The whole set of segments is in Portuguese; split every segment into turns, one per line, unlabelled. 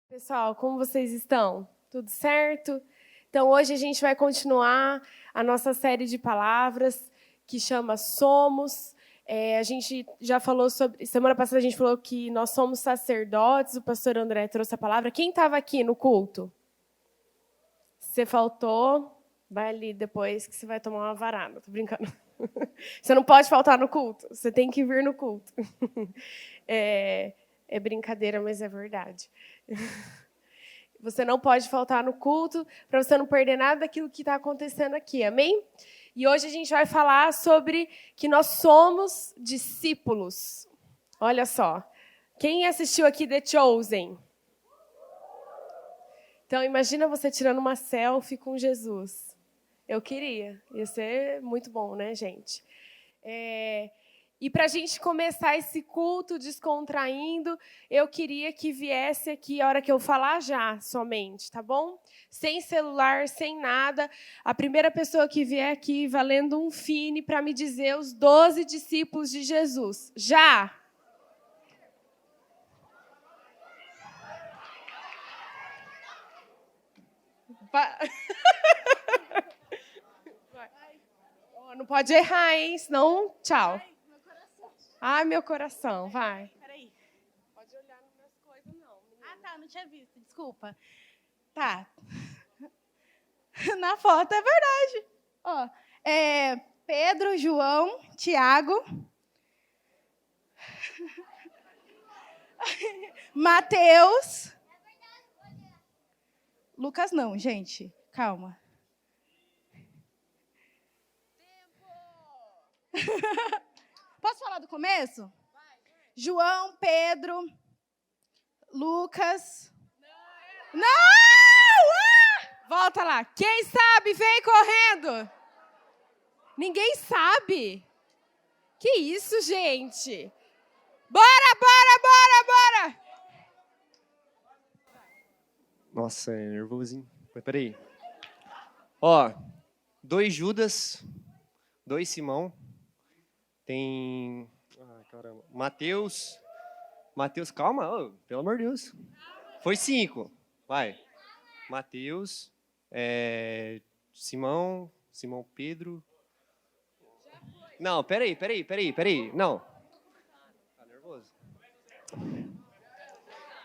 Pessoal, como vocês estão? Tudo certo? Então, hoje a gente vai continuar a nossa série de palavras que chama Somos. A gente já falou sobre... Semana passada a gente falou que nós somos sacerdotes, o pastor André trouxe a palavra. Quem estava aqui no culto? Se faltou, vai ali depois que você vai tomar uma varada. Tô brincando. Você não pode faltar no culto, você tem que vir no culto. É brincadeira, mas é verdade. Você não pode faltar no culto para você não perder nada daquilo que está acontecendo aqui, amém? E hoje a gente vai falar sobre que nós somos discípulos. Olha só, quem assistiu aqui The Chosen? Então, imagina você tirando uma selfie com Jesus. Eu queria, ia ser muito bom, né, gente? E para a gente começar esse culto descontraindo, eu queria que viesse aqui a hora que eu falar já, somente, tá bom? Sem celular, sem nada. A primeira pessoa que vier aqui valendo um fine para me dizer os 12 discípulos de Jesus. Já! Não pode errar, hein? Senão, tchau. Ai, meu coração, vai.
Peraí.
Pode olhar nas minhas coisas, não.
Ah, tá, não tinha visto, desculpa. Tá. Na foto, é verdade. Ó, Pedro, João, Tiago, Mateus. Lucas não, gente. Calma. Posso falar do começo? João, Pedro, Lucas. Não!
Volta lá. Quem sabe, vem correndo. Ninguém sabe. Que isso, gente? Bora, bora, bora, bora.
Nossa, é nervosinho. Mas peraí. Ó, 2 Judas, 2 Simão. Tem... Ah, caramba. Mateus, calma, oh, pelo amor de Deus. Foi 5, vai. Mateus, Simão Pedro. Não, peraí. Não. Tá nervoso?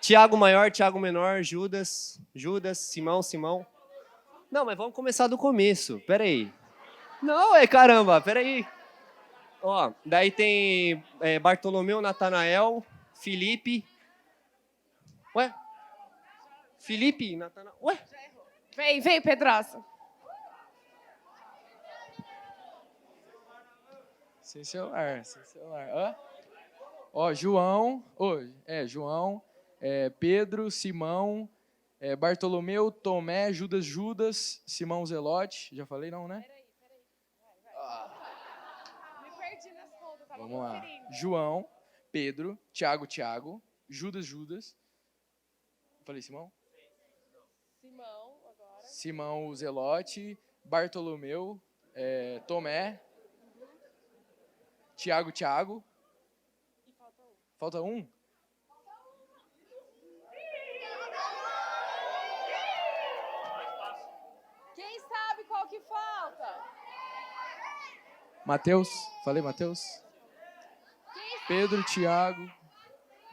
Tiago maior, Tiago menor, Judas, Simão. Não, mas vamos começar do começo, peraí. Não, caramba, peraí. Ó, daí tem Bartolomeu, Natanael, Felipe. Ué? Felipe, Natanael. Ué?
Vem, Pedraça.
Sem celular. Hã? Ó, João, Pedro, Simão, Bartolomeu, Tomé, Judas, Simão Zelote. Já falei não, né?
Peraí. Me perdi nas contas, tava
Vamos lá.
conferindo.
João, Pedro, Tiago, Judas. Falei Simão?
Simão, agora.
Simão Zelote, Bartolomeu, Tomé, Tiago.
E falta um.
Falta um?
Quem sabe qual que falta?
Mateus. Falei Mateus? Pedro, Tiago,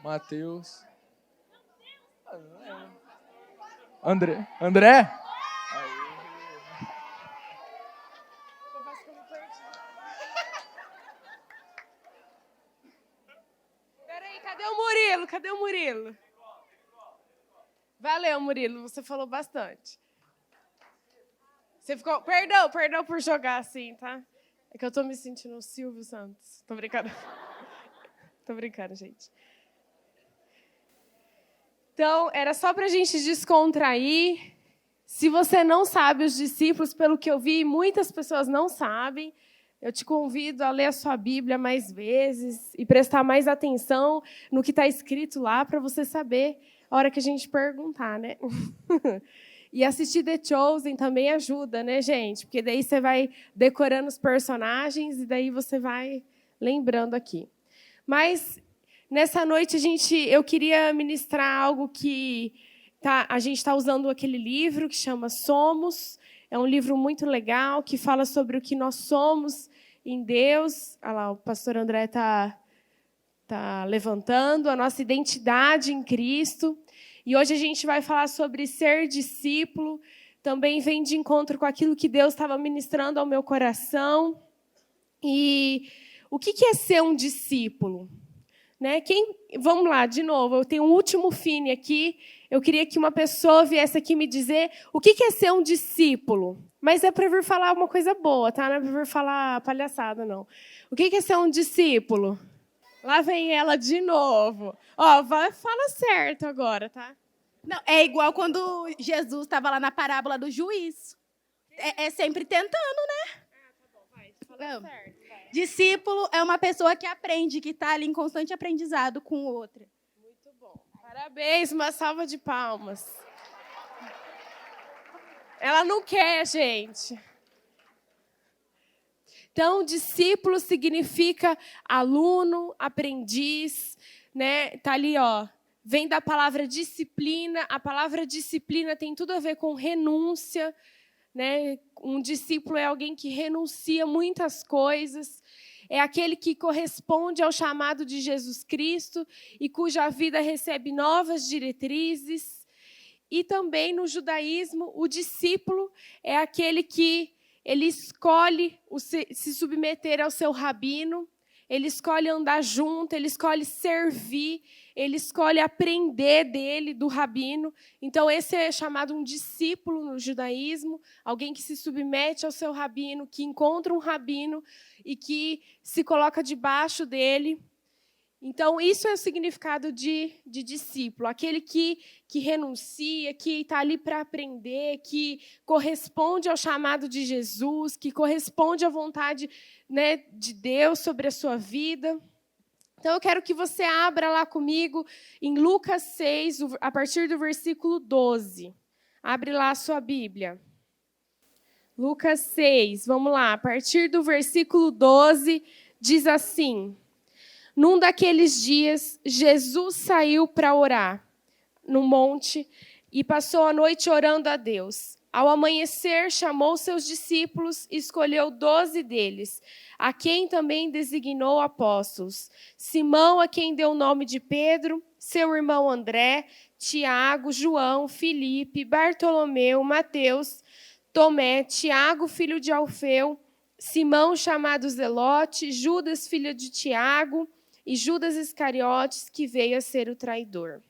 Mateus. André?
Confesso que eu me perdi. Peraí, cadê o Murilo? Valeu, Murilo, você falou bastante. Você ficou... Perdão por jogar assim, tá? É que eu tô me sentindo o Silvio Santos. Tô brincando. Tô brincando, gente. Então, era só pra gente descontrair. Se você não sabe os discípulos, pelo que eu vi, muitas pessoas não sabem. Eu te convido a ler a sua Bíblia mais vezes e prestar mais atenção no que está escrito lá para você saber a hora que a gente perguntar, né? E assistir The Chosen também ajuda, né, gente? Porque daí você vai decorando os personagens e daí você vai lembrando aqui. Mas nessa noite eu queria ministrar algo que a gente está usando aquele livro que chama Somos. É um livro muito legal que fala sobre o que nós somos em Deus. Olha lá, o pastor André está levantando a nossa identidade em Cristo. E hoje a gente vai falar sobre ser discípulo. Também vem de encontro com aquilo que Deus estava ministrando ao meu coração. E o que é ser um discípulo? Né? Vamos lá, de novo, eu tenho um último fine aqui. Eu queria que uma pessoa viesse aqui me dizer o que é ser um discípulo. Mas é para vir falar uma coisa boa, tá? Não é para vir falar palhaçada, não. O que é ser um discípulo? Lá vem ela de novo. Ó, fala certo agora, tá?
Não, é igual quando Jesus estava lá na parábola do juiz. É sempre tentando, né?
Tá bom, vai. Fala certo. Vai.
Discípulo é uma pessoa que aprende, que está ali em constante aprendizado com outra.
Muito bom. Parabéns, uma salva de palmas. Ela não quer, gente. Então, discípulo significa aluno, aprendiz, né? Tá ali, ó. Vem da palavra disciplina. A palavra disciplina tem tudo a ver com renúncia, né? Um discípulo é alguém que renuncia muitas coisas. É aquele que corresponde ao chamado de Jesus Cristo e cuja vida recebe novas diretrizes. E também no judaísmo, o discípulo é aquele que ele escolhe se submeter ao seu rabino, ele escolhe andar junto, ele escolhe servir, ele escolhe aprender dele, do rabino. Então, esse é chamado um discípulo no judaísmo, alguém que se submete ao seu rabino, que encontra um rabino e que se coloca debaixo dele. Então, isso é o significado de discípulo, aquele que renuncia, que está ali para aprender, que corresponde ao chamado de Jesus, que corresponde à vontade, né, de Deus sobre a sua vida. Então, eu quero que você abra lá comigo em Lucas 6, a partir do versículo 12. Abre lá a sua Bíblia. Lucas 6, vamos lá, a partir do versículo 12, diz assim: Num daqueles dias, Jesus saiu para orar no monte e passou a noite orando a Deus. Ao amanhecer, chamou seus discípulos e escolheu 12 deles, a quem também designou apóstolos. Simão, a quem deu o nome de Pedro, seu irmão André, Tiago, João, Filipe, Bartolomeu, Mateus, Tomé, Tiago, filho de Alfeu, Simão, chamado Zelote, Judas, filho de Tiago, e Judas Iscariotes, que veio a ser o traidor.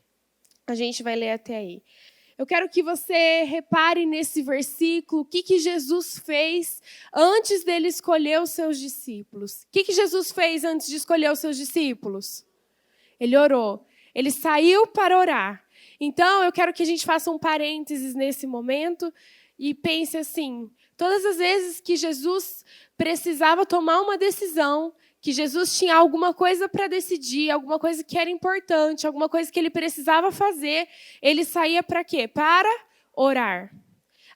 A gente vai ler até aí. Eu quero que você repare nesse versículo o que Jesus fez antes dele escolher os seus discípulos. O que Jesus fez antes de escolher os seus discípulos? Ele orou. Ele saiu para orar. Então, eu quero que a gente faça um parênteses nesse momento e pense assim, todas as vezes que Jesus precisava tomar uma decisão, que Jesus tinha alguma coisa para decidir, alguma coisa que era importante, alguma coisa que ele precisava fazer, ele saía para quê? Para orar.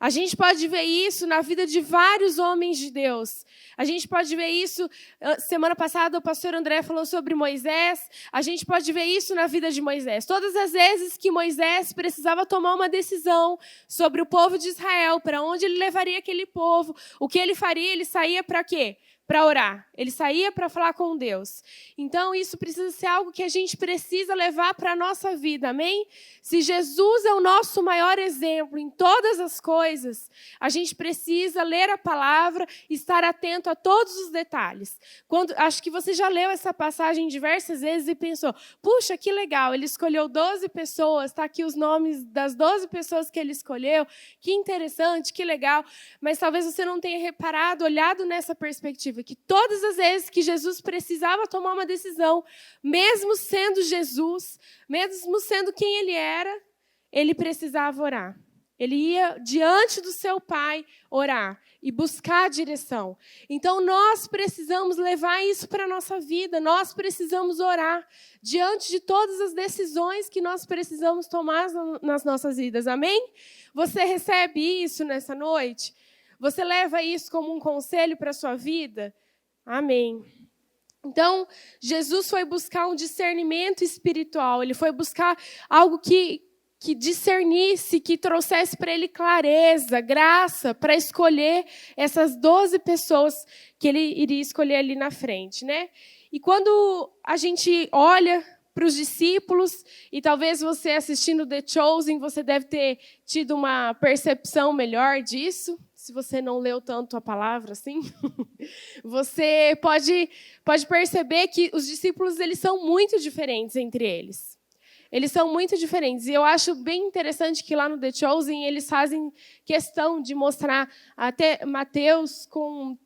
A gente pode ver isso na vida de vários homens de Deus. A gente pode ver isso, semana passada o pastor André falou sobre Moisés, a gente pode ver isso na vida de Moisés. Todas as vezes que Moisés precisava tomar uma decisão sobre o povo de Israel, para onde ele levaria aquele povo, o que ele faria, ele saía para quê? Para orar. Ele saía para falar com Deus. Então, isso precisa ser algo que a gente precisa levar para a nossa vida, amém? Se Jesus é o nosso maior exemplo em todas as coisas, a gente precisa ler a palavra e estar atento a todos os detalhes. Acho que você já leu essa passagem diversas vezes e pensou, puxa, que legal, ele escolheu 12 pessoas, está aqui os nomes das 12 pessoas que ele escolheu, que interessante, que legal, mas talvez você não tenha reparado, olhado nessa perspectiva, que todas as vezes que Jesus precisava tomar uma decisão, mesmo sendo Jesus, mesmo sendo quem ele era, ele precisava orar. Ele ia diante do seu Pai orar e buscar a direção. Então, nós precisamos levar isso para a nossa vida. Nós precisamos orar diante de todas as decisões que nós precisamos tomar nas nossas vidas. Amém? Você recebe isso nessa noite? Você leva isso como um conselho para a sua vida? Amém. Então, Jesus foi buscar um discernimento espiritual. Ele foi buscar algo que que discernisse, que trouxesse para ele clareza, graça, para escolher essas 12 pessoas que ele iria escolher ali na frente, né? E quando a gente olha para os discípulos, e talvez você assistindo The Chosen, você deve ter tido uma percepção melhor disso, se você não leu tanto a palavra assim, você pode perceber que os discípulos eles são muito diferentes entre eles. Eles são muito diferentes. E eu acho bem interessante que lá no The Chosen eles fazem questão de mostrar até Mateus com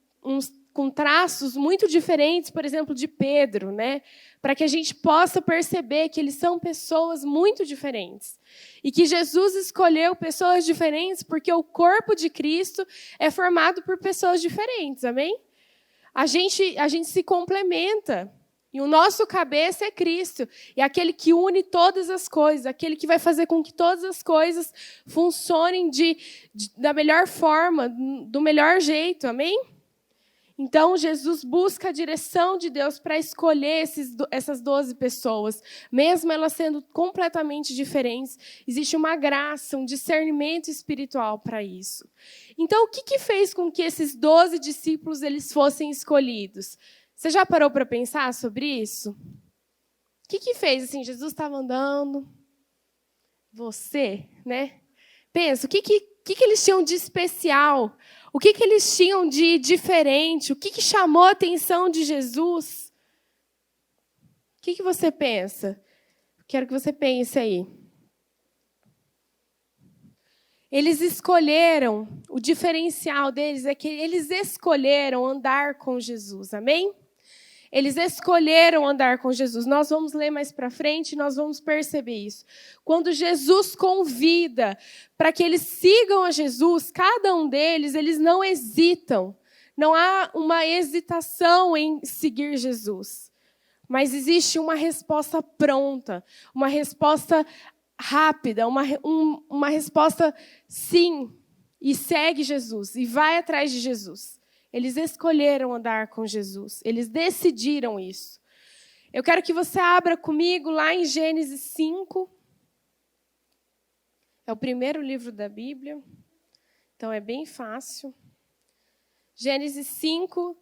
traços muito diferentes, por exemplo, de Pedro, né? Para que a gente possa perceber que eles são pessoas muito diferentes. E que Jesus escolheu pessoas diferentes porque o corpo de Cristo é formado por pessoas diferentes, amém? A gente se complementa. E o nosso cabeça é Cristo. E aquele que une todas as coisas, aquele que vai fazer com que todas as coisas funcionem da melhor forma, do melhor jeito, amém? Então, Jesus busca a direção de Deus para escolher essas 12 pessoas. Mesmo elas sendo completamente diferentes, existe uma graça, um discernimento espiritual para isso. Então, o que fez com que esses 12 discípulos eles fossem escolhidos? Você já parou para pensar sobre isso? O que fez? Assim, Jesus estava andando, você, né? Pensa, o que eles tinham de especial? O que eles tinham de diferente? O que chamou a atenção de Jesus? O que você pensa? Quero que você pense aí. Eles escolheram, o diferencial deles é que eles escolheram andar com Jesus, amém? Eles escolheram andar com Jesus. Nós vamos ler mais para frente e nós vamos perceber isso. Quando Jesus convida para que eles sigam a Jesus, cada um deles, eles não hesitam. Não há uma hesitação em seguir Jesus. Mas existe uma resposta pronta, uma resposta rápida, uma resposta sim. E segue Jesus, e vai atrás de Jesus. Eles escolheram andar com Jesus. Eles decidiram isso. Eu quero que você abra comigo lá em Gênesis 5. É o primeiro livro da Bíblia. Então, é bem fácil. Gênesis 5.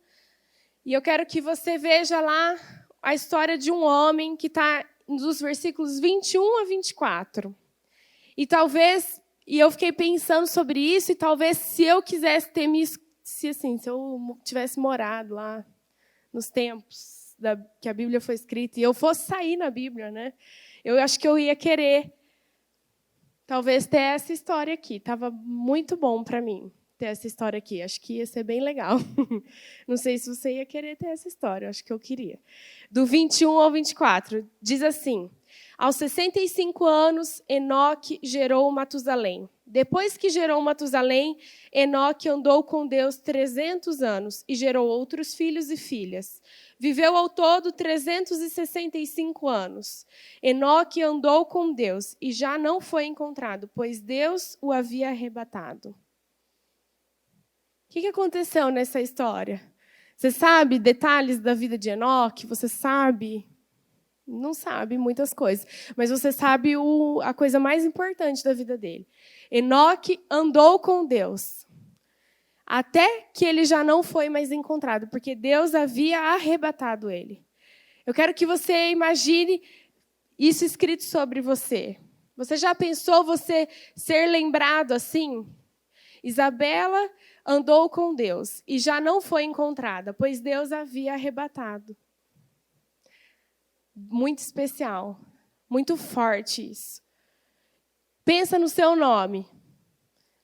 E eu quero que você veja lá a história de um homem que está nos versículos 21 a 24. E talvez, e eu fiquei pensando sobre isso, e talvez se eu quisesse ter se eu tivesse morado lá nos tempos que a Bíblia foi escrita, e eu fosse sair na Bíblia, né? Eu acho que eu ia querer, talvez, ter essa história aqui. Estava muito bom para mim ter essa história aqui. Acho que ia ser bem legal. Não sei se você ia querer ter essa história, acho que eu queria. Do 21 ao 24, diz assim: aos 65 anos, Enoque gerou Matusalém. Depois que gerou Matusalém, Enoque andou com Deus 300 anos e gerou outros filhos e filhas. Viveu ao todo 365 anos. Enoque andou com Deus e já não foi encontrado, pois Deus o havia arrebatado. O que aconteceu nessa história? Você sabe detalhes da vida de Enoque? Você sabe? Não sabe muitas coisas, mas você sabe a coisa mais importante da vida dele. Enoque andou com Deus, até que ele já não foi mais encontrado, porque Deus havia arrebatado ele. Eu quero que você imagine isso escrito sobre você. Você já pensou você ser lembrado assim? Isabela andou com Deus e já não foi encontrada, pois Deus havia arrebatado. Muito especial, muito forte isso. Pensa no seu nome.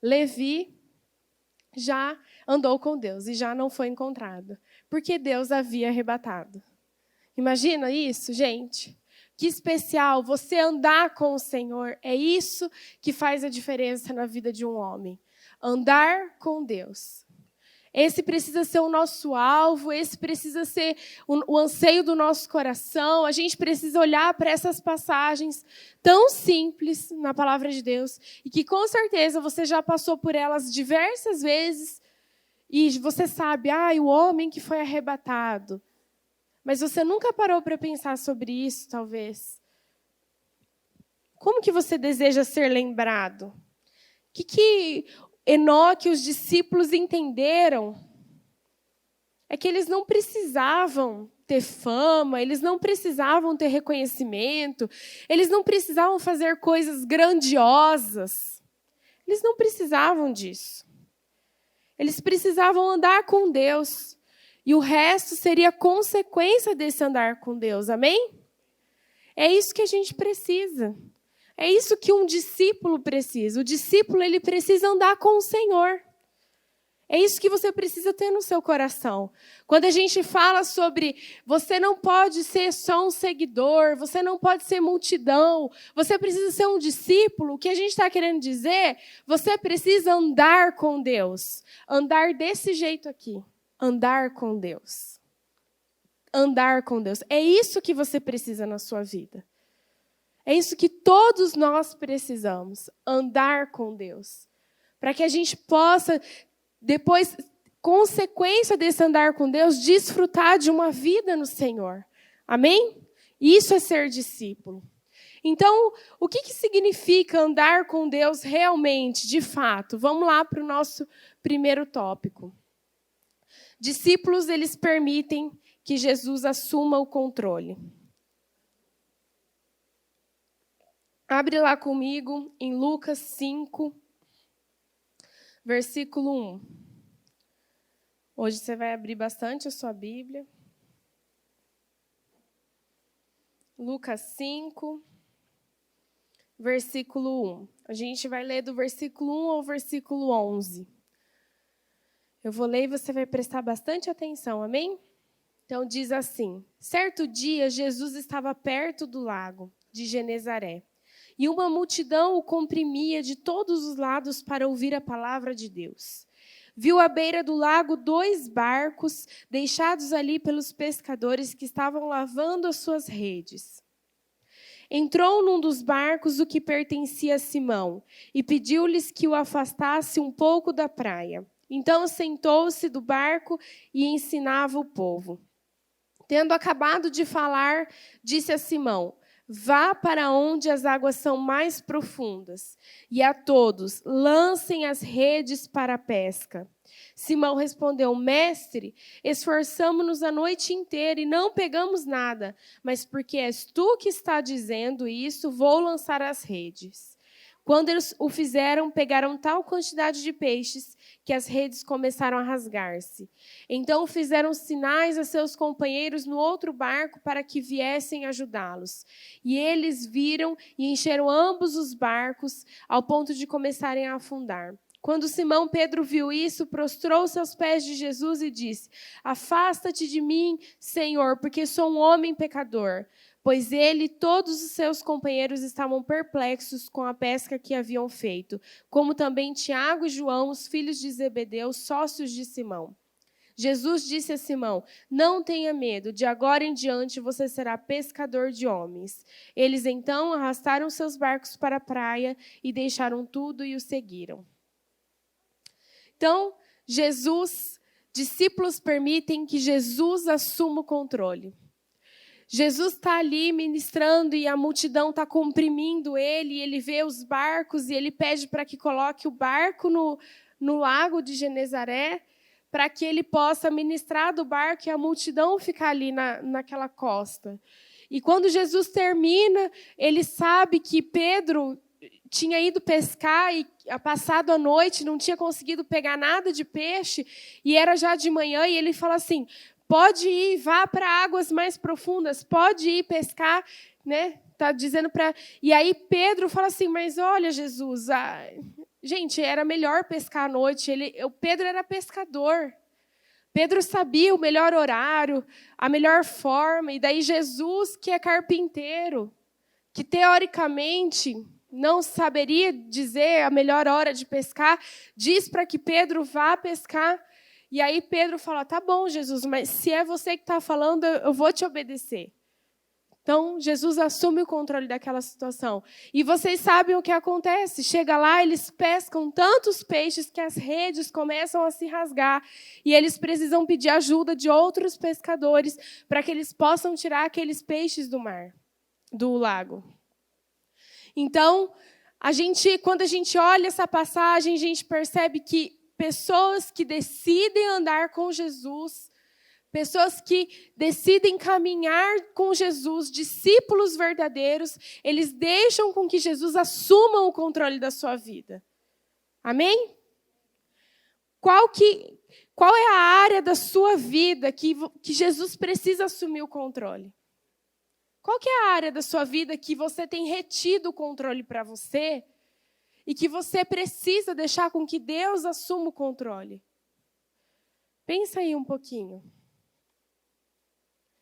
Levi já andou com Deus e já não foi encontrado, porque Deus havia arrebatado. Imagina isso, gente? Que especial, você andar com o Senhor, é isso que faz a diferença na vida de um homem. Andar com Deus. Esse precisa ser o nosso alvo, esse precisa ser o anseio do nosso coração. A gente precisa olhar para essas passagens tão simples na palavra de Deus e que, com certeza, você já passou por elas diversas vezes e você sabe, o homem que foi arrebatado. Mas você nunca parou para pensar sobre isso, talvez. Como que você deseja ser lembrado? O que Enoque e os discípulos entenderam? É que eles não precisavam ter fama, eles não precisavam ter reconhecimento, eles não precisavam fazer coisas grandiosas. Eles não precisavam disso. Eles precisavam andar com Deus. E o resto seria consequência desse andar com Deus. Amém? É isso que a gente precisa. É isso que um discípulo precisa. O discípulo, ele precisa andar com o Senhor. É isso que você precisa ter no seu coração. Quando a gente fala sobre você não pode ser só um seguidor, você não pode ser multidão, você precisa ser um discípulo, o que a gente está querendo dizer, você precisa andar com Deus. Andar desse jeito aqui. Andar com Deus. Andar com Deus. É isso que você precisa na sua vida. É isso que todos nós precisamos. Andar com Deus. Para que a gente possa, depois, consequência desse andar com Deus, desfrutar de uma vida no Senhor. Amém? Isso é ser discípulo. Então, o que significa andar com Deus realmente, de fato? Vamos lá para o nosso primeiro tópico. Discípulos, eles permitem que Jesus assuma o controle. Abre lá comigo em Lucas 5, versículo 1. Hoje você vai abrir bastante a sua Bíblia. Lucas 5, versículo 1. A gente vai ler do versículo 1 ao versículo 11. Eu vou ler e você vai prestar bastante atenção, amém? Então diz assim: certo dia, Jesus estava perto do lago de Genezaré, e uma multidão o comprimia de todos os lados para ouvir a palavra de Deus. Viu à beira do lago 2 barcos deixados ali pelos pescadores que estavam lavando as suas redes. Entrou num dos barcos o que pertencia a Simão e pediu-lhes que o afastasse um pouco da praia. Então sentou-se do barco e ensinava o povo. Tendo acabado de falar, disse a Simão: vá para onde as águas são mais profundas, e a todos lancem as redes para a pesca. Simão respondeu: mestre, esforçamo-nos a noite inteira e não pegamos nada, mas porque és tu que está dizendo isso, vou lançar as redes. Quando eles o fizeram, pegaram tal quantidade de peixes que as redes começaram a rasgar-se. Então fizeram sinais a seus companheiros no outro barco para que viessem ajudá-los. E eles viram e encheram ambos os barcos ao ponto de começarem a afundar. Quando Simão Pedro viu isso, prostrou-se aos pés de Jesus e disse: afasta-te de mim, Senhor, porque sou um homem pecador. Pois ele e todos os seus companheiros estavam perplexos com a pesca que haviam feito, como também Tiago e João, os filhos de Zebedeu, sócios de Simão. Jesus disse a Simão: não tenha medo, de agora em diante você será pescador de homens. Eles então arrastaram seus barcos para a praia e deixaram tudo e o seguiram. Então, discípulos permitem que Jesus assuma o controle. Jesus está ali ministrando e a multidão está comprimindo ele, e ele vê os barcos e ele pede para que coloque o barco no lago de Genezaré, para que ele possa ministrar do barco e a multidão ficar ali naquela costa. E quando Jesus termina, ele sabe que Pedro tinha ido pescar e passado a noite, não tinha conseguido pegar nada de peixe, e era já de manhã, e ele fala assim: pode ir, vá para águas mais profundas, pode ir pescar, né? Tá dizendo para. E aí Pedro fala assim: mas olha, Jesus, gente, era melhor pescar à noite. O Pedro era pescador. Pedro sabia o melhor horário, a melhor forma. E daí Jesus, que é carpinteiro, que teoricamente não saberia dizer a melhor hora de pescar, diz para que Pedro vá pescar. E aí Pedro fala: tá bom, Jesus, mas se é você que está falando, eu vou te obedecer. Então, Jesus assume o controle daquela situação. E vocês sabem o que acontece. Chega lá, eles pescam tantos peixes que as redes começam a se rasgar. E eles precisam pedir ajuda de outros pescadores para que eles possam tirar aqueles peixes do mar, do lago. Então, quando a gente olha essa passagem, a gente percebe que pessoas que decidem andar com Jesus, pessoas que decidem caminhar com Jesus, discípulos verdadeiros, eles deixam com que Jesus assuma o controle da sua vida. Amém? Qual é a área da sua vida que Jesus precisa assumir o controle? Qual que é a área da sua vida que você tem retido o controle para você e que você precisa deixar com que Deus assuma o controle? Pensa aí um pouquinho.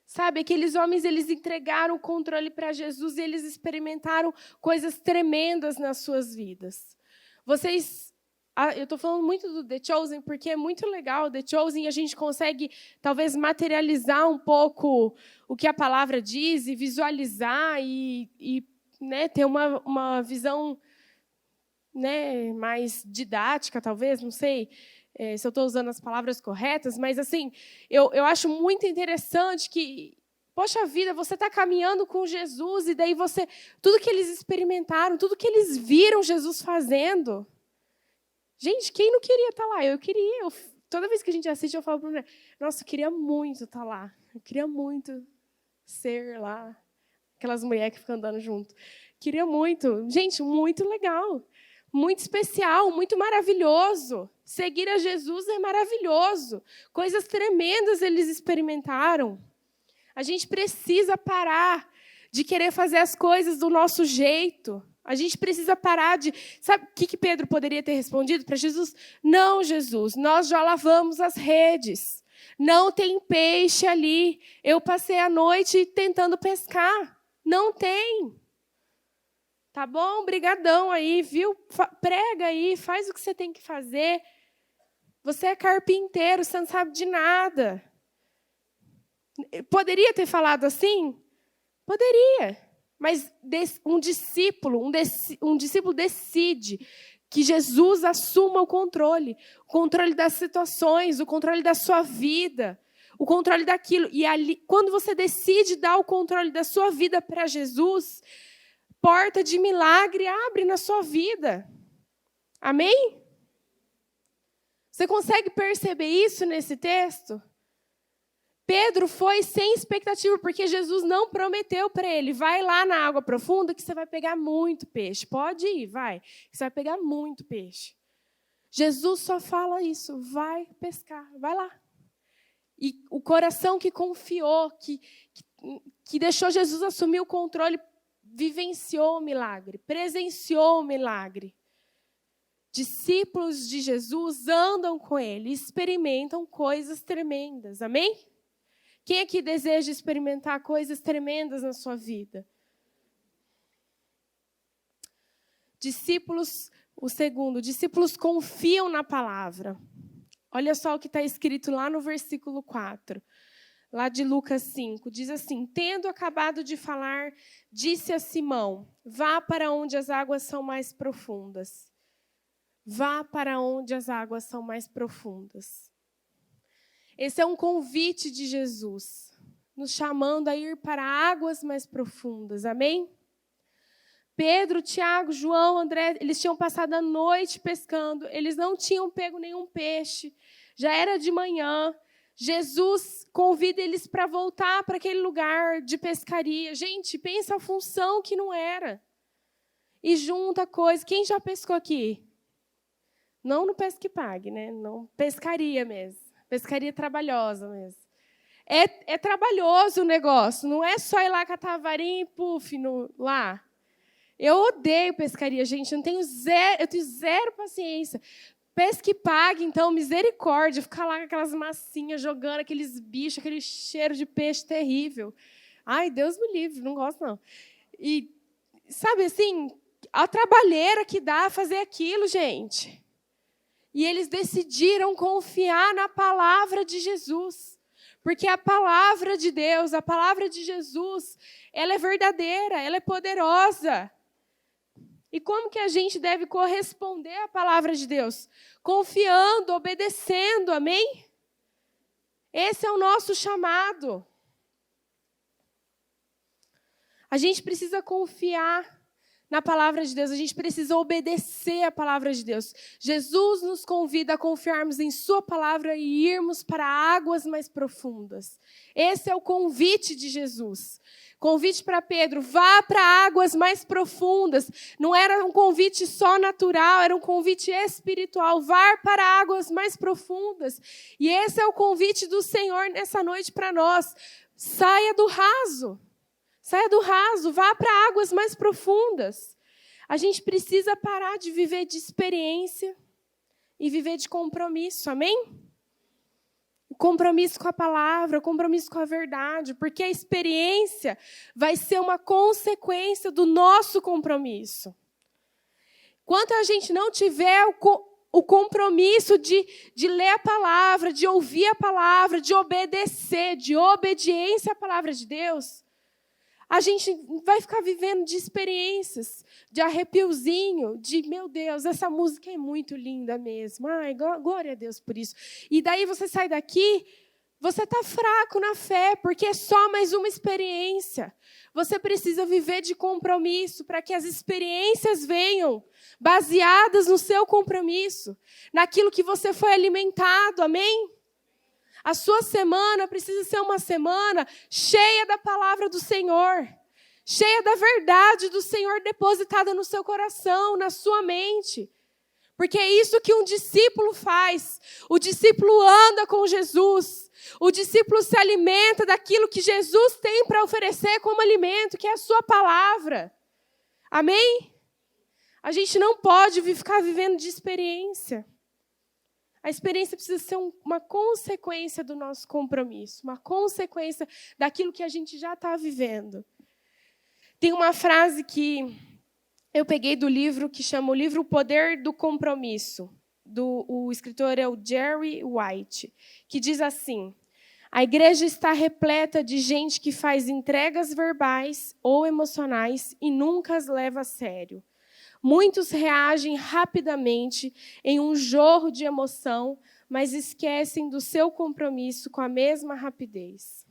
Sabe, aqueles homens, eles entregaram o controle para Jesus e eles experimentaram coisas tremendas nas suas vidas. Eu estou falando muito do The Chosen porque é muito legal. The Chosen, a gente consegue, talvez, materializar um pouco o que a palavra diz e visualizar e né, ter uma visão, né, mais didática, talvez, não sei se eu estou usando as palavras corretas, mas assim, eu acho muito interessante que, poxa vida, você está caminhando com Jesus e daí tudo que eles experimentaram, tudo que eles viram Jesus fazendo. Gente, quem não queria estar lá? Eu queria. Toda vez que a gente assiste, eu falo para mim, nossa, eu queria muito estar lá. Eu queria muito ser lá. Aquelas mulheres que ficam andando junto. Queria muito. Gente, muito legal. Muito especial, muito maravilhoso. Seguir a Jesus é maravilhoso. Coisas tremendas eles experimentaram. A gente precisa parar de querer fazer as coisas do nosso jeito. A gente precisa parar de... Sabe o que Pedro poderia ter respondido para Jesus? Não, Jesus, nós já lavamos as redes. Não tem peixe ali. Eu passei a noite tentando pescar. Não tem. Tá bom? Brigadão aí, viu? Prega aí, faz o que você tem que fazer. Você é carpinteiro, você não sabe de nada. Poderia ter falado assim? Poderia. Mas um discípulo decide que Jesus assuma o controle das situações, o controle da sua vida, o controle daquilo. E ali, quando você decide dar o controle da sua vida para Jesus, porta de milagre abre na sua vida. Amém? Você consegue perceber isso nesse texto? Pedro foi sem expectativa, porque Jesus não prometeu para ele, vai lá na água profunda que você vai pegar muito peixe. Pode ir, vai, você vai pegar muito peixe. Jesus só fala isso, vai pescar, vai lá. E o coração que confiou, que deixou Jesus assumir o controle, vivenciou o milagre, presenciou o milagre. Discípulos de Jesus andam com ele, experimentam coisas tremendas, amém? Quem aqui deseja experimentar coisas tremendas na sua vida? O segundo, discípulos confiam na palavra. Olha só o que está escrito lá no versículo 4, lá de Lucas 5. Diz assim, tendo acabado de falar, disse a Simão, vá para onde as águas são mais profundas. Vá para onde as águas são mais profundas. Esse é um convite de Jesus, nos chamando a ir para águas mais profundas, amém? Pedro, Tiago, João, André, eles tinham passado a noite pescando, eles não tinham pego nenhum peixe, já era de manhã. Jesus convida eles para voltar para aquele lugar de pescaria. Gente, pensa a função que não era. E junta coisa. Quem já pescou aqui? Não no Pesca e Pague, né? Não, pescaria mesmo. Pescaria trabalhosa mesmo. É trabalhoso o negócio. Não é só ir lá catar a varinha e puf, lá. Eu odeio pescaria, gente. Eu tenho zero paciência. Pesca e Pague, então, misericórdia. Ficar lá com aquelas massinhas, jogando aqueles bichos, aquele cheiro de peixe terrível. Ai, Deus me livre, não gosto, não. E, sabe assim, a trabalheira que dá fazer aquilo, gente. E eles decidiram confiar na palavra de Jesus. Porque a palavra de Deus, a palavra de Jesus, ela é verdadeira, ela é poderosa. E como que a gente deve corresponder à palavra de Deus? Confiando, obedecendo, amém? Esse é o nosso chamado. A gente precisa confiar na palavra de Deus, a gente precisa obedecer a palavra de Deus. Jesus nos convida a confiarmos em sua palavra e irmos para águas mais profundas. Esse é o convite de Jesus. Convite para Pedro, vá para águas mais profundas. Não era um convite só natural, era um convite espiritual. Vá para águas mais profundas. E esse é o convite do Senhor nessa noite para nós. Saia do raso. Saia do raso, vá para águas mais profundas. A gente precisa parar de viver de experiência e viver de compromisso, amém? Compromisso com a palavra, compromisso com a verdade, porque a experiência vai ser uma consequência do nosso compromisso. Enquanto a gente não tiver o compromisso de ler a palavra, de ouvir a palavra, de obedecer, de obediência à palavra de Deus, a gente vai ficar vivendo de experiências, de arrepiozinho, de, meu Deus, essa música é muito linda mesmo. Ai, glória a Deus por isso. E daí você sai daqui, você está fraco na fé, porque é só mais uma experiência. Você precisa viver de compromisso para que as experiências venham baseadas no seu compromisso, naquilo que você foi alimentado, amém? A sua semana precisa ser uma semana cheia da palavra do Senhor, cheia da verdade do Senhor depositada no seu coração, na sua mente. Porque é isso que um discípulo faz. O discípulo anda com Jesus. O discípulo se alimenta daquilo que Jesus tem para oferecer como alimento, que é a sua palavra. Amém? A gente não pode ficar vivendo de experiência. A experiência precisa ser uma consequência do nosso compromisso, uma consequência daquilo que a gente já está vivendo. Tem uma frase que eu peguei do livro, que chama o livro O Poder do Compromisso. O escritor é o Jerry White, que diz assim: a igreja está repleta de gente que faz entregas verbais ou emocionais e nunca as leva a sério. Muitos reagem rapidamente em um jorro de emoção, mas esquecem do seu compromisso com a mesma rapidez.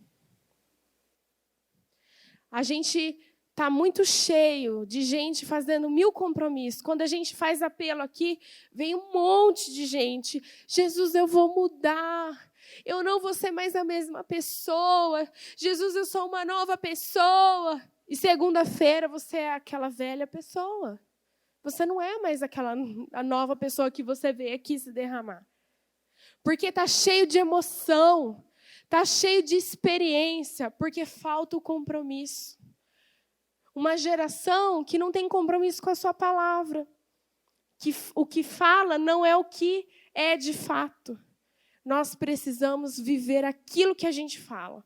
A gente está muito cheio de gente fazendo 1000 compromissos. Quando a gente faz apelo aqui, vem um monte de gente. Jesus, eu vou mudar. Eu não vou ser mais a mesma pessoa. Jesus, eu sou uma nova pessoa. E segunda-feira você é aquela velha pessoa. Você não é mais a nova pessoa que você vê aqui se derramar. Porque está cheio de emoção, está cheio de experiência, porque falta o compromisso. Uma geração que não tem compromisso com a sua palavra. Que o que fala não é o que é de fato. Nós precisamos viver aquilo que a gente fala.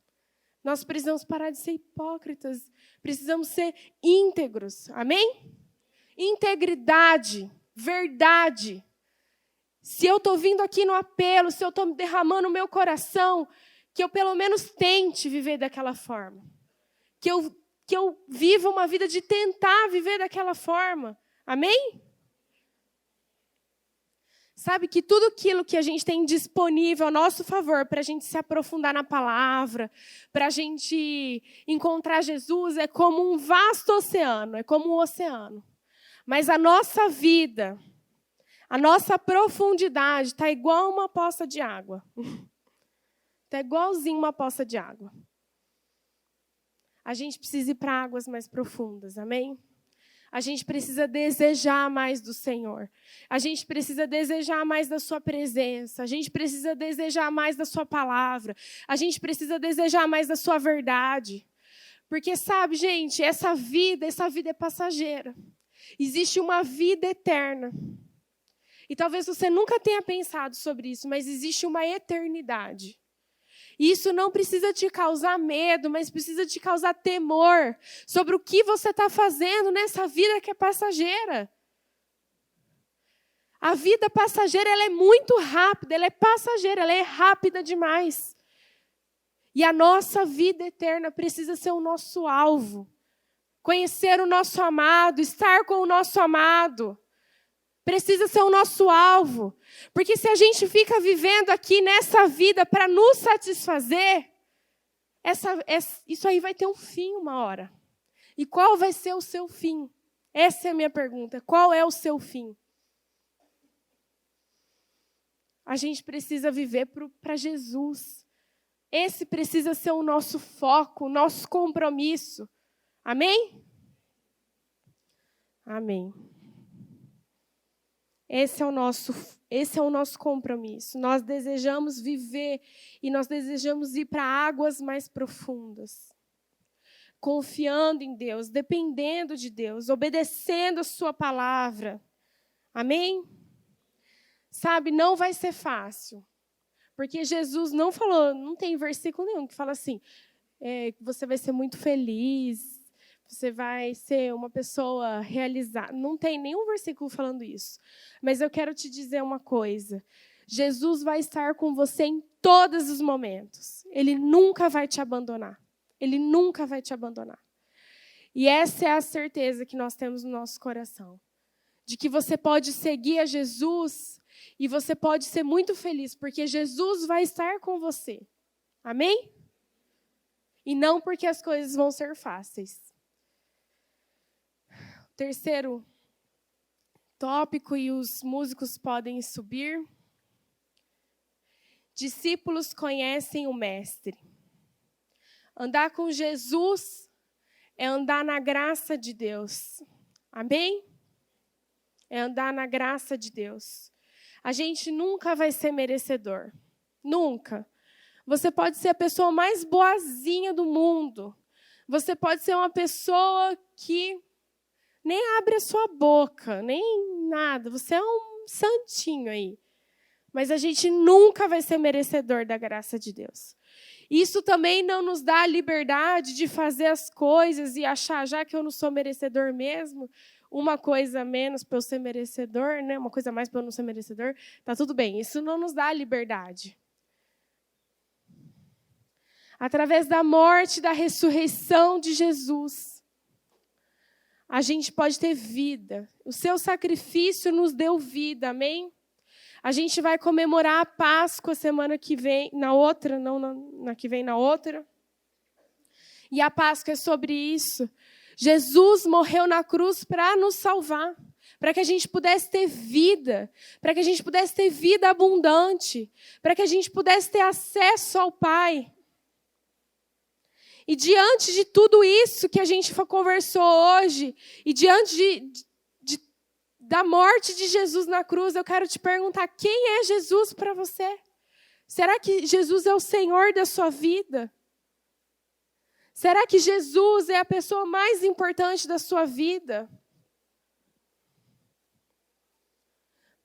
Nós precisamos parar de ser hipócritas. Precisamos ser íntegros. Amém? Integridade, verdade. Se eu estou vindo aqui no apelo, se eu estou derramando o meu coração, que eu pelo menos tente viver daquela forma. Que eu viva uma vida de tentar viver daquela forma. Amém? Sabe que tudo aquilo que a gente tem disponível a nosso favor para a gente se aprofundar na palavra, para a gente encontrar Jesus, é como um vasto oceano, é como um oceano. Mas a nossa vida, a nossa profundidade está igual uma poça de água. Está igualzinho uma poça de água. A gente precisa ir para águas mais profundas, amém? A gente precisa desejar mais do Senhor. A gente precisa desejar mais da sua presença. A gente precisa desejar mais da sua palavra. A gente precisa desejar mais da sua verdade. Porque, sabe, gente, essa vida é passageira. Existe uma vida eterna. E talvez você nunca tenha pensado sobre isso, mas existe uma eternidade. E isso não precisa te causar medo, mas precisa te causar temor sobre o que você está fazendo nessa vida que é passageira. A vida passageira, ela é muito rápida, ela é passageira, ela é rápida demais. E a nossa vida eterna precisa ser o nosso alvo. Conhecer o nosso amado, estar com o nosso amado, precisa ser o nosso alvo. Porque se a gente fica vivendo aqui nessa vida para nos satisfazer, isso aí vai ter um fim uma hora. E qual vai ser o seu fim? Essa é a minha pergunta. Qual é o seu fim? A gente precisa viver para Jesus. Esse precisa ser o nosso foco, o nosso compromisso. Amém? Amém. Esse é o nosso compromisso. Nós desejamos viver e nós desejamos ir para águas mais profundas. Confiando em Deus, dependendo de Deus, obedecendo a sua palavra. Amém? Sabe, não vai ser fácil. Porque Jesus não falou, não tem versículo nenhum que fala assim, você vai ser muito feliz, você vai ser uma pessoa realizada. Não tem nenhum versículo falando isso. Mas eu quero te dizer uma coisa. Jesus vai estar com você em todos os momentos. Ele nunca vai te abandonar. Ele nunca vai te abandonar. E essa é a certeza que nós temos no nosso coração. De que você pode seguir a Jesus e você pode ser muito feliz, porque Jesus vai estar com você. Amém? E não porque as coisas vão ser fáceis. Terceiro tópico, e os músicos podem subir. Discípulos conhecem o Mestre. Andar com Jesus é andar na graça de Deus. Amém? É andar na graça de Deus. A gente nunca vai ser merecedor. Nunca. Você pode ser a pessoa mais boazinha do mundo. Você pode ser uma pessoa que nem abre a sua boca, nem nada. Você é um santinho aí. Mas a gente nunca vai ser merecedor da graça de Deus. Isso também não nos dá a liberdade de fazer as coisas e achar, já que eu não sou merecedor mesmo, uma coisa a menos para eu ser merecedor, né? Uma coisa a mais para eu não ser merecedor, tá tudo bem. Isso não nos dá a liberdade. Através da morte e da ressurreição de Jesus, a gente pode ter vida. O seu sacrifício nos deu vida, amém? A gente vai comemorar a Páscoa semana que vem, na outra, não na que vem, na outra. E a Páscoa é sobre isso. Jesus morreu na cruz para nos salvar, para que a gente pudesse ter vida, para que a gente pudesse ter vida abundante, para que a gente pudesse ter acesso ao Pai. E diante de tudo isso que a gente conversou hoje, e diante da morte de Jesus na cruz, eu quero te perguntar, quem é Jesus para você? Será que Jesus é o Senhor da sua vida? Será que Jesus é a pessoa mais importante da sua vida?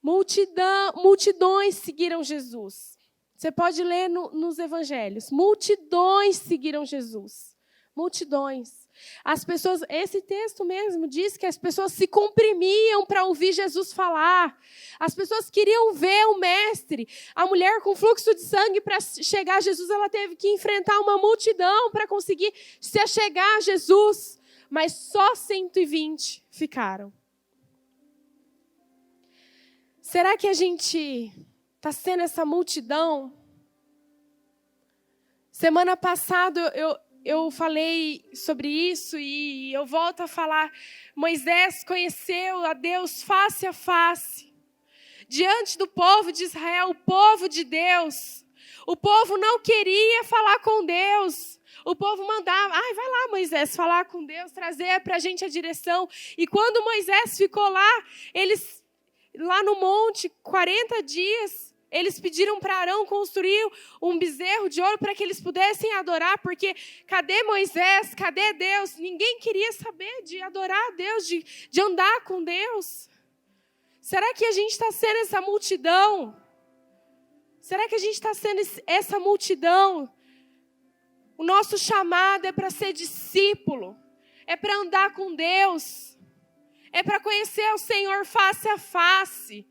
Multidões seguiram Jesus. Você pode ler nos evangelhos. Multidões seguiram Jesus. Multidões. As pessoas, esse texto mesmo diz que as pessoas se comprimiam para ouvir Jesus falar. As pessoas queriam ver o Mestre. A mulher com fluxo de sangue, para chegar a Jesus, ela teve que enfrentar uma multidão para conseguir se achegar a Jesus. Mas só 120 ficaram. Será que a gente está sendo essa multidão? Semana passada eu falei sobre isso e eu volto a falar. Moisés conheceu a Deus face a face. Diante do povo de Israel, o povo de Deus. O povo não queria falar com Deus. O povo mandava, vai lá, Moisés, falar com Deus, trazer para a gente a direção. E quando Moisés ficou lá, lá no monte, 40 dias, eles pediram para Arão construir um bezerro de ouro para que eles pudessem adorar, porque cadê Moisés? Cadê Deus? Ninguém queria saber de adorar a Deus, de andar com Deus. Será que a gente está sendo essa multidão? Será que a gente está sendo essa multidão? O nosso chamado é para ser discípulo, é para andar com Deus, é para conhecer o Senhor face a face,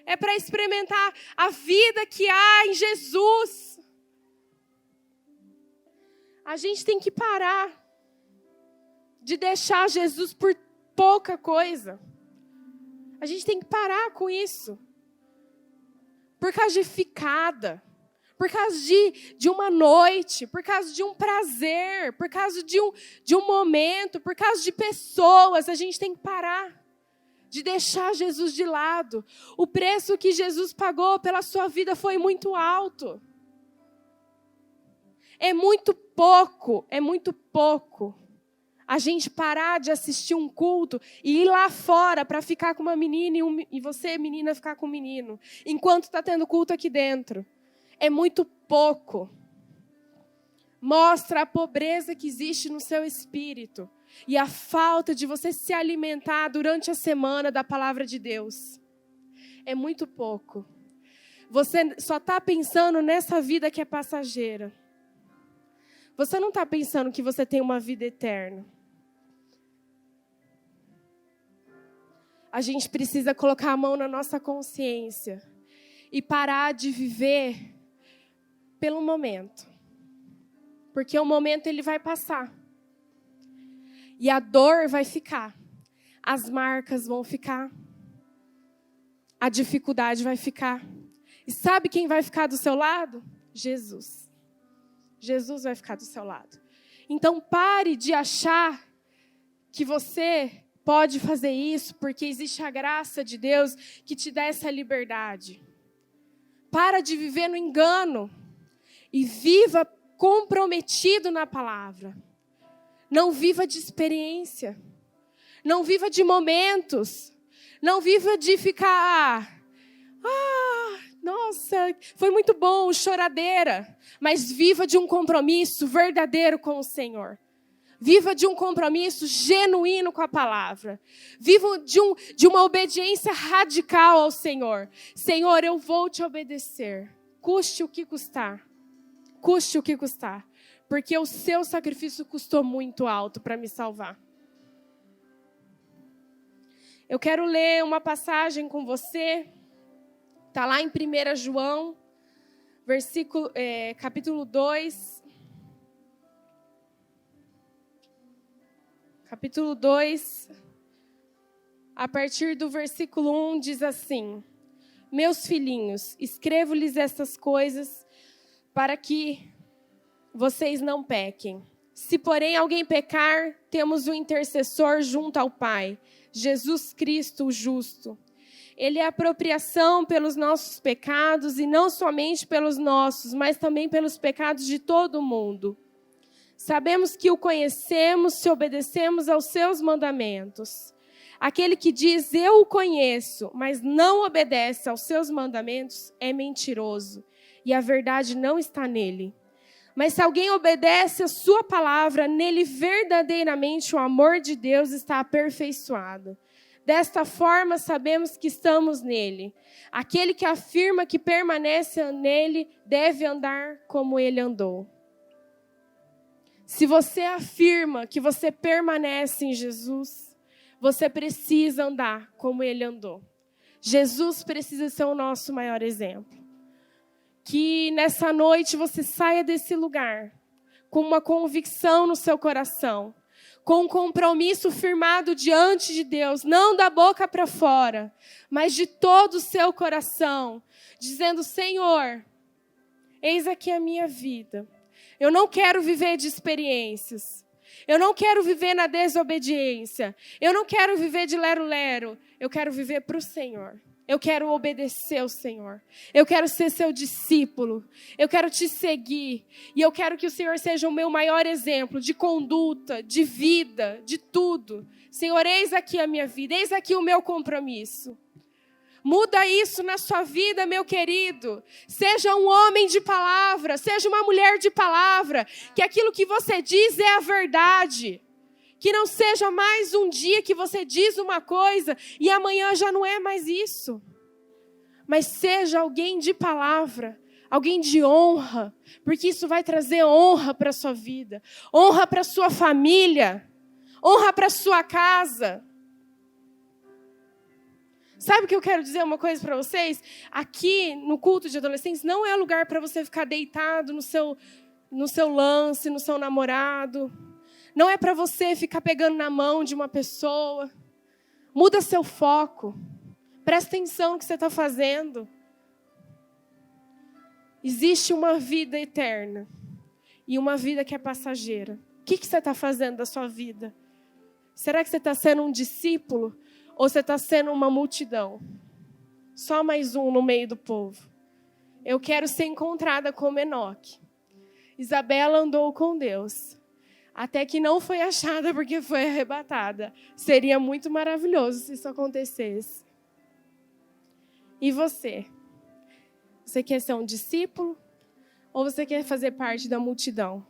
é para experimentar a vida que há em Jesus. A gente tem que parar de deixar Jesus por pouca coisa. A gente tem que parar com isso. Por causa de ficada, por causa de uma noite, por causa de um prazer, por causa de um momento, por causa de pessoas. A gente tem que parar de deixar Jesus de lado. O preço que Jesus pagou pela sua vida foi muito alto. É muito pouco a gente parar de assistir um culto e ir lá fora para ficar com uma menina e você, menina, ficar com um menino, enquanto está tendo culto aqui dentro. É muito pouco. Mostra a pobreza que existe no seu espírito e a falta de você se alimentar durante a semana da palavra de Deus. É muito pouco. Você só está pensando nessa vida que é passageira. Você não está pensando que você tem uma vida eterna. A gente precisa colocar a mão na nossa consciência e parar de viver pelo momento. Porque o momento ele vai passar. E a dor vai ficar. As marcas vão ficar. A dificuldade vai ficar. E sabe quem vai ficar do seu lado? Jesus. Jesus vai ficar do seu lado. Então pare de achar que você pode fazer isso porque existe a graça de Deus que te dá essa liberdade. Para de viver no engano e viva comprometido na palavra. Não viva de experiência. Não viva de momentos. Não viva de ficar... nossa, foi muito bom, choradeira. Mas viva de um compromisso verdadeiro com o Senhor. Viva de um compromisso genuíno com a palavra. Viva de uma obediência radical ao Senhor. Senhor, eu vou te obedecer. Custe o que custar. Custe o que custar. Porque o seu sacrifício custou muito alto para me salvar. Eu quero ler uma passagem com você. Está lá em 1 João, capítulo 2. Capítulo 2, a partir do versículo 1, diz assim: Meus filhinhos, escrevo-lhes estas coisas para que vocês não pequem. Se, porém, alguém pecar, temos um intercessor junto ao Pai, Jesus Cristo, o justo. Ele é a apropriação pelos nossos pecados, e não somente pelos nossos, mas também pelos pecados de todo o mundo. Sabemos que o conhecemos se obedecemos aos seus mandamentos. Aquele que diz, eu o conheço, mas não obedece aos seus mandamentos, é mentiroso, e a verdade não está nele. Mas se alguém obedece a sua palavra, nele verdadeiramente o amor de Deus está aperfeiçoado. Desta forma, sabemos que estamos nele. Aquele que afirma que permanece nele deve andar como ele andou. Se você afirma que você permanece em Jesus, você precisa andar como ele andou. Jesus precisa ser o nosso maior exemplo. Que nessa noite você saia desse lugar com uma convicção no seu coração, com um compromisso firmado diante de Deus, não da boca para fora, mas de todo o seu coração, dizendo, Senhor, eis aqui a minha vida. Eu não quero viver de experiências. Eu não quero viver na desobediência. Eu não quero viver de lero-lero. Eu quero viver para o Senhor. Eu quero obedecer ao Senhor. Eu quero ser seu discípulo. Eu quero te seguir. E eu quero que o Senhor seja o meu maior exemplo de conduta, de vida, de tudo. Senhor, eis aqui a minha vida. Eis aqui o meu compromisso. Muda isso na sua vida, meu querido. Seja um homem de palavra. Seja uma mulher de palavra. Que aquilo que você diz é a verdade. Que não seja mais um dia que você diz uma coisa e amanhã já não é mais isso. Mas seja alguém de palavra, alguém de honra, porque isso vai trazer honra para a sua vida, honra para a sua família, honra para a sua casa. Sabe o que eu quero dizer uma coisa para vocês? Aqui no culto de adolescentes não é lugar para você ficar deitado no seu lance, no seu namorado. Não é para você ficar pegando na mão de uma pessoa. Muda seu foco. Presta atenção no que você está fazendo. Existe uma vida eterna e uma vida que é passageira. O que você está fazendo da sua vida? Será que você está sendo um discípulo ou você está sendo uma multidão? Só mais um no meio do povo. Eu quero ser encontrada como Enoque. Isabela andou com Deus, até que não foi achada porque foi arrebatada. Seria muito maravilhoso se isso acontecesse. E você? Você quer ser um discípulo ou você quer fazer parte da multidão?